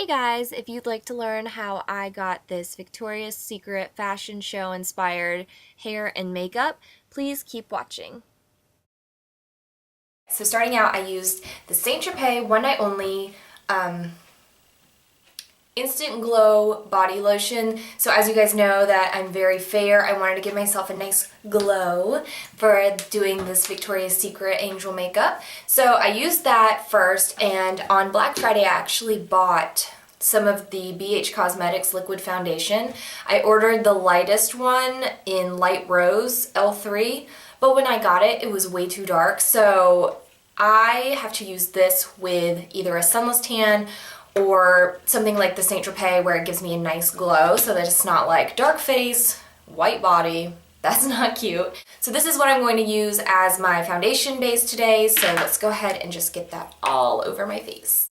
Hey guys, if you'd like to learn how I got this Victoria's Secret fashion show inspired hair and makeup, please keep watching. So starting out, I used the Saint Tropez One Night Only Instant Glow body lotion. So as you guys know that I'm very fair, I wanted to give myself a nice glow for doing this Victoria's Secret angel makeup. So I used that first, and on Black Friday I actually bought some of the BH Cosmetics liquid foundation. I ordered the lightest one in light rose L3, but when I got it, it was way too dark. So I have to use this with either a sunless tan or something like the Saint Tropez where it gives me a nice glow so that it's not like dark face, white body. That's not cute. So this is what I'm going to use as my foundation base today. So let's go ahead and just get that all over my face.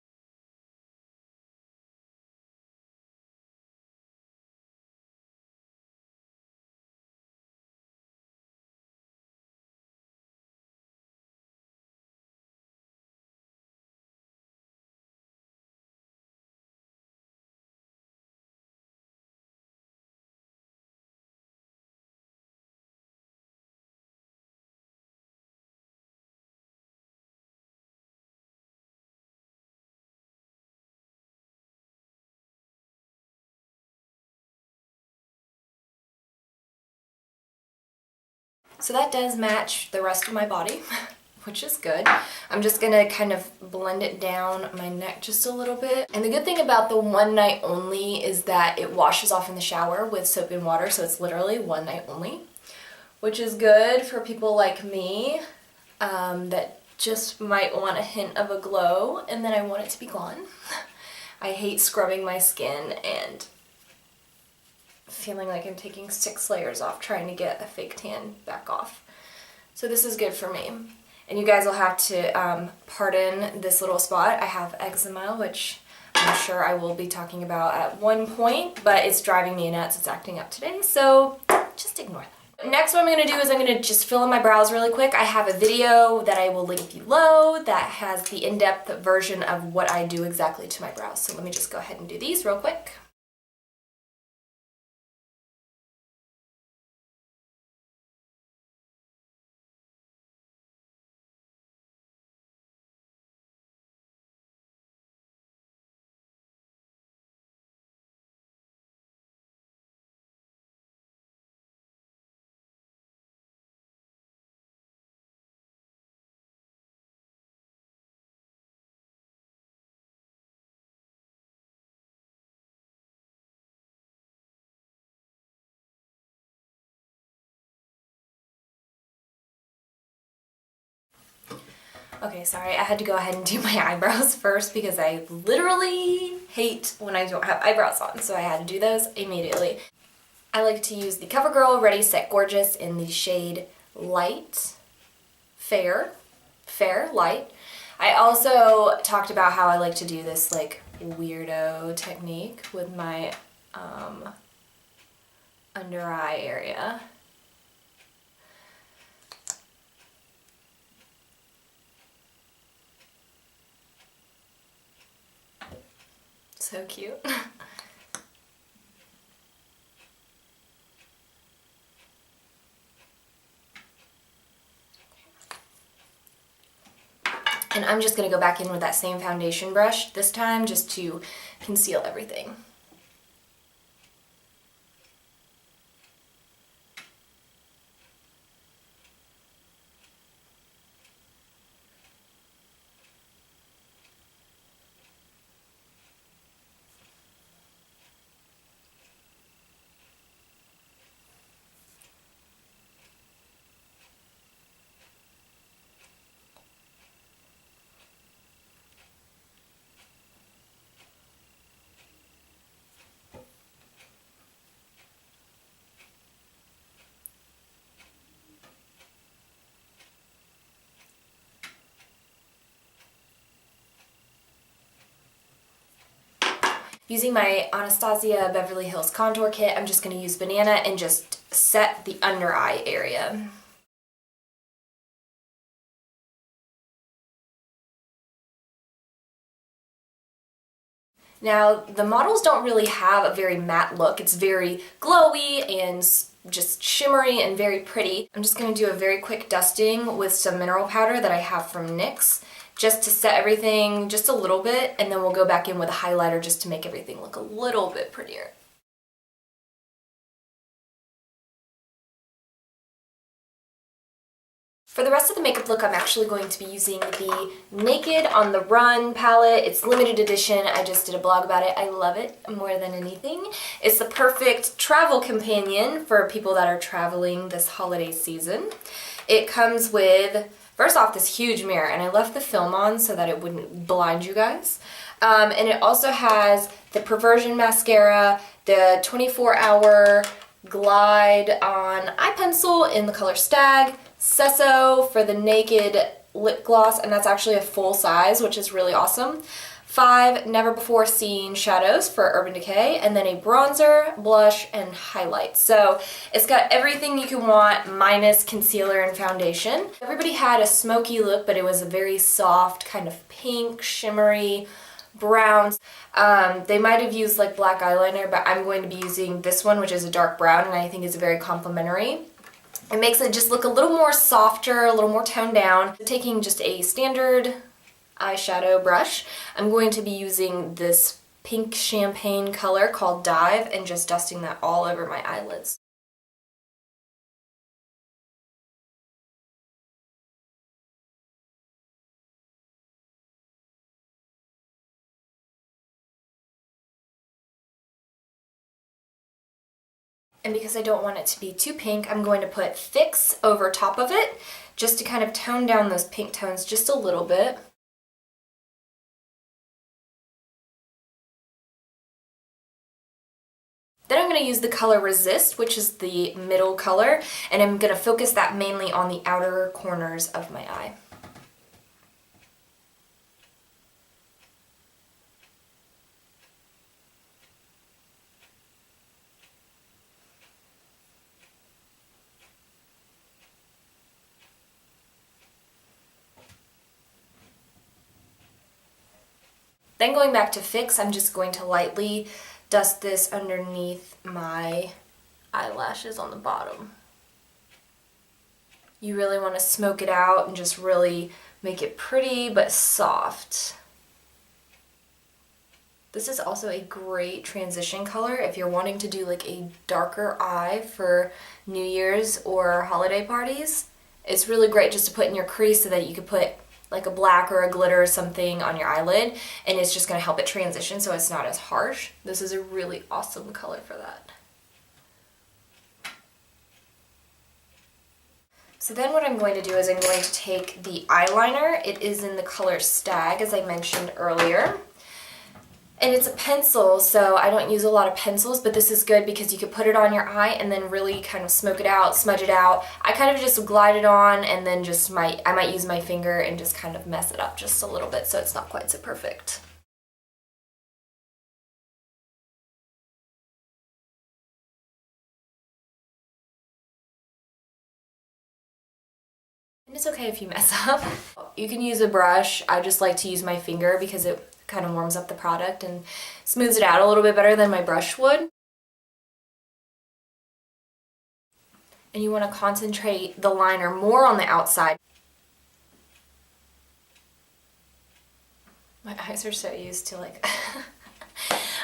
So that does match the rest of my body, which is good. I'm just gonna kind of blend it down my neck just a little bit. And the good thing about the One Night Only is that it washes off in the shower with soap and water, so it's literally one night only, which is good for people like me that just might want a hint of a glow, and then I want it to be gone. I hate scrubbing my skin and feeling like I'm taking 6 layers off trying to get a fake tan back off. So this is good for me. And you guys will have to pardon this little spot. I have eczema, which I'm sure I will be talking about at one point, but it's driving me nuts. It's acting up today, so just ignore that. Next, what I'm going to do is I'm going to just fill in my brows really quick. I have a video that I will link below that has the in-depth version of what I do exactly to my brows. So let me just go ahead and do these real quick. Okay, sorry, I had to go ahead and do my eyebrows first because I literally hate when I don't have eyebrows on, so I had to do those immediately. I like to use the CoverGirl Ready Set Gorgeous in the shade Light, Fair, Light. I also talked about how I like to do this like weirdo technique with my under eye area. So cute. And I'm just going to go back in with that same foundation brush this time just to conceal everything. Using my Anastasia Beverly Hills Contour Kit, I'm just going to use Banana and just set the under eye area. Now, the models don't really have a very matte look. It's very glowy and just shimmery and very pretty. I'm just going to do a very quick dusting with some mineral powder that I have from NYX, just to set everything just a little bit, and then we'll go back in with a highlighter just to make everything look a little bit prettier. For the rest of the makeup look, I'm actually going to be using the Naked on the Run palette. It's limited edition. I just did a blog about it. I love it more than anything. It's the perfect travel companion for people that are traveling this holiday season. It comes with, first off, this huge mirror, and I left the film on so that it wouldn't blind you guys. And it also has the Perversion mascara, the 24-hour Glide on eye pencil in the color Stag, Sesso for the Naked lip gloss, and that's actually a full size, which is really awesome. 5 never before seen shadows for Urban Decay, and then a bronzer, blush, and highlight. So it's got everything you can want minus concealer and foundation. Everybody had a smoky look, but it was a very soft kind of pink, shimmery, browns. They might have used like black eyeliner, but I'm going to be using this one, which is a dark brown, and I think is very complimentary. It makes it just look a little more softer, a little more toned down. Taking just a standard eyeshadow brush, I'm going to be using this pink champagne color called Dive and just dusting that all over my eyelids. And because I don't want it to be too pink, I'm going to put Fix over top of it just to kind of tone down those pink tones just a little bit. Then I'm going to use the color Resist, which is the middle color, and I'm going to focus that mainly on the outer corners of my eye. Then going back to Fix, I'm just going to lightly dust this underneath my eyelashes on the bottom. You really want to smoke it out and just really make it pretty but soft. This is also a great transition color if you're wanting to do like a darker eye for New Year's or holiday parties. It's really great just to put in your crease so that you could put like a black or a glitter or something on your eyelid, and it's just going to help it transition so it's not as harsh. This is a really awesome color for that. So then what I'm going to do is I'm going to take the eyeliner. It is in the color Stag, as I mentioned earlier. And it's a pencil, so I don't use a lot of pencils, but this is good because you could put it on your eye and then really kind of smoke it out, smudge it out. I kind of just glide it on and then just I might use my finger and just kind of mess it up just a little bit so it's not quite so perfect. And it's okay if you mess up. You can use a brush. I just like to use my finger because it kind of warms up the product and smooths it out a little bit better than my brush would. And you want to concentrate the liner more on the outside. My eyes are so used to like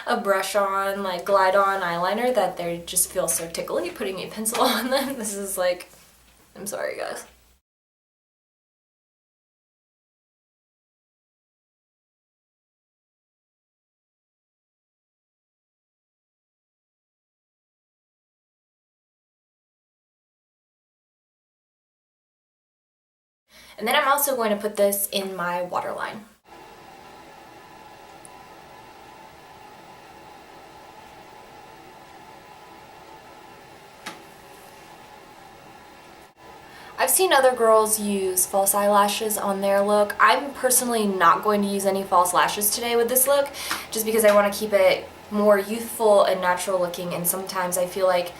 a brush on, like glide on eyeliner that they just feel so tickly putting a pencil on them. This is like, I'm sorry guys. And then I'm also going to put this in my waterline. I've seen other girls use false eyelashes on their look. I'm personally not going to use any false lashes today with this look, just because I want to keep it more youthful and natural looking, and sometimes I feel like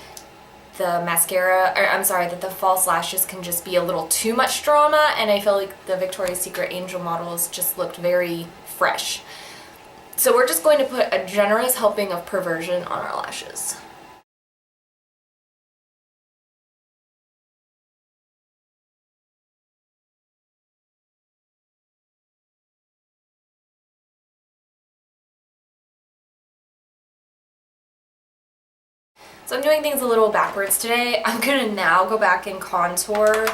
the mascara, or I'm sorry, that the false lashes can just be a little too much drama, and I feel like the Victoria's Secret Angel models just looked very fresh. So we're just going to put a generous helping of perversion on our lashes. So I'm doing things a little backwards today. I'm gonna now go back and contour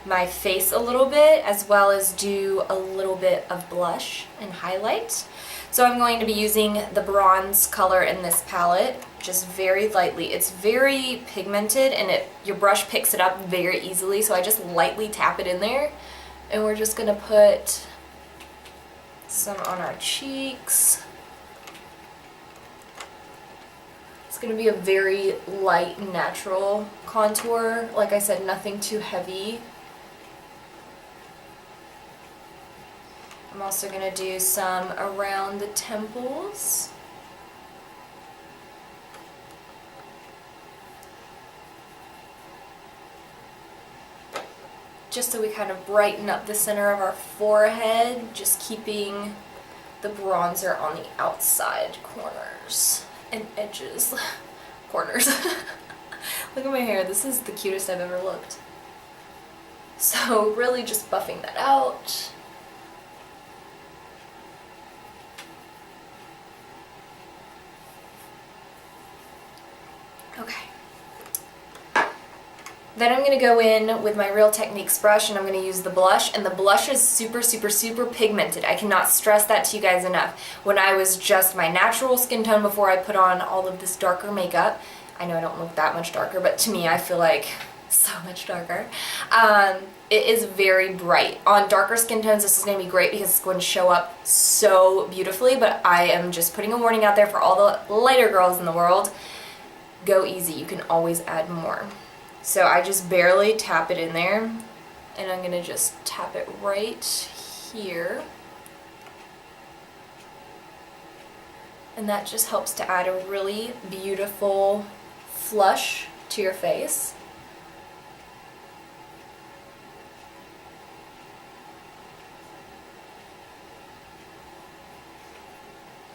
my face a little bit, as well as do a little bit of blush and highlight. So I'm going to be using the bronze color in this palette, just very lightly. It's very pigmented and your brush picks it up very easily, so I just lightly tap it in there. And we're just gonna put some on our cheeks. It's gonna be a very light, natural contour. Like I said, nothing too heavy. I'm also going to do some around the temples. Just so we kind of brighten up the center of our forehead, just keeping the bronzer on the outside corners and edges. Corners. Look at my hair. This is the cutest I've ever looked. So really just buffing that out. Okay. Then I'm going to go in with my Real Techniques brush and I'm going to use the blush, and the blush is super, super, super pigmented. I cannot stress that to you guys enough. When I was just my natural skin tone before I put on all of this darker makeup, I know I don't look that much darker, but to me I feel like so much darker. It is very bright. On darker skin tones this is going to be great because it's going to show up so beautifully, but I am just putting a warning out there for all the lighter girls in the world. Go easy, you can always add more. So I just barely tap it in there, and I'm gonna just tap it right here. And that just helps to add a really beautiful flush to your face.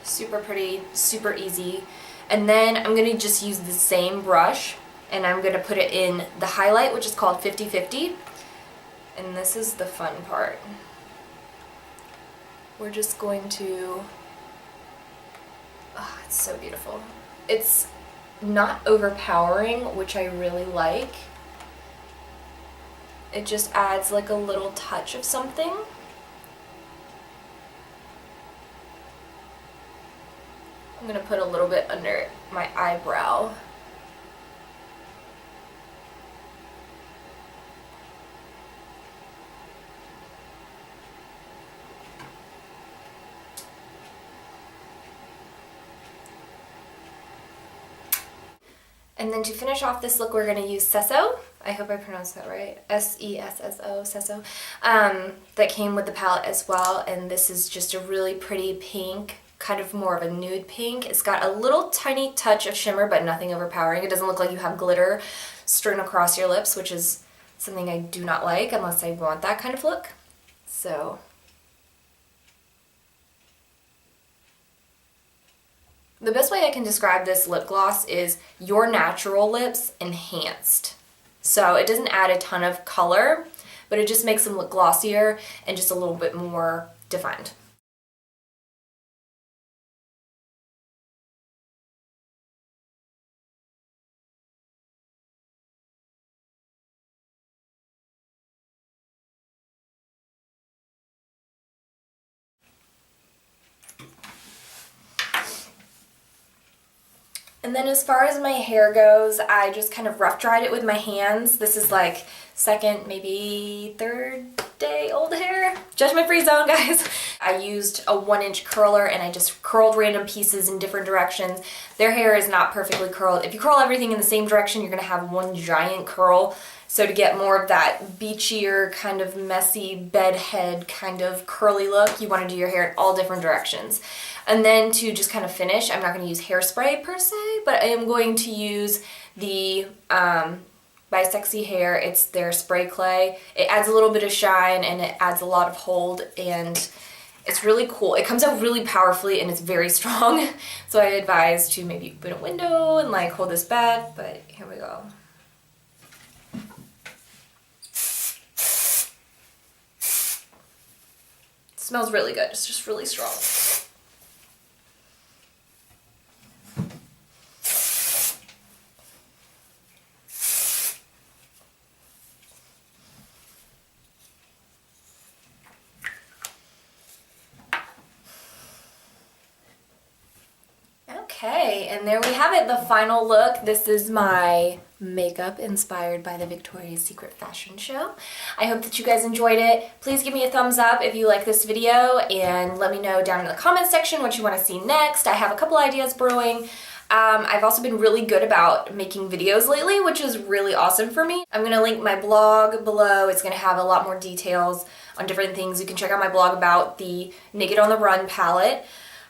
Super pretty, super easy. And then I'm going to just use the same brush and I'm going to put it in the highlight, which is called 50-50. And this is the fun part. We're just going to, oh, it's so beautiful. It's not overpowering, which I really like. It just adds like a little touch of something. I'm going to put a little bit under my eyebrow. And then to finish off this look, we're going to use Sesso. I hope I pronounced that right. S-E-S-S-O, Sesso. That came with the palette as well. And this is just a really pretty pink, kind of more of a nude pink. It's got a little tiny touch of shimmer, but nothing overpowering. It doesn't look like you have glitter strewn across your lips, which is something I do not like unless I want that kind of look. So the best way I can describe this lip gloss is your natural lips enhanced. So it doesn't add a ton of color, but it just makes them look glossier and just a little bit more defined. And then as far as my hair goes, I just kind of rough dried it with my hands. This is like second, maybe third day old hair. Judgment free zone, guys. I used a 1-inch curler and I just curled random pieces in different directions. Their hair is not perfectly curled. If you curl everything in the same direction, you're gonna have one giant curl. So to get more of that beachier, kind of messy bedhead kind of curly look, you want to do your hair in all different directions. And then to just kind of finish, I'm not going to use hairspray per se, but I am going to use the by Sexy Hair. It's their spray clay. It adds a little bit of shine and it adds a lot of hold, and It's really cool. It comes out really powerfully and it's very strong. So I advise to maybe open a window and like hold this back, but here we go. It smells really good. It's just really strong. Okay, and there we have it, the final look. This is my makeup inspired by the Victoria's Secret fashion show. I hope that you guys enjoyed it. Please give me a thumbs up if you like this video and let me know down in the comment section what you want to see next. I have a couple ideas brewing. I've also been really good about making videos lately, which is really awesome for me. I'm going to link my blog below. It's going to have a lot more details on different things. You can check out my blog about the Naked on the Run palette.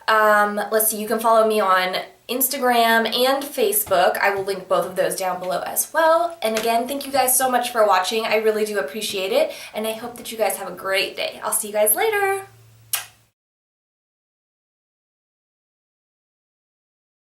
Let's see, you can follow me on Instagram and Facebook. I will link both of those down below as well. And again, thank you guys so much for watching. I really do appreciate it, and I hope that you guys have a great day. I'll see you guys later.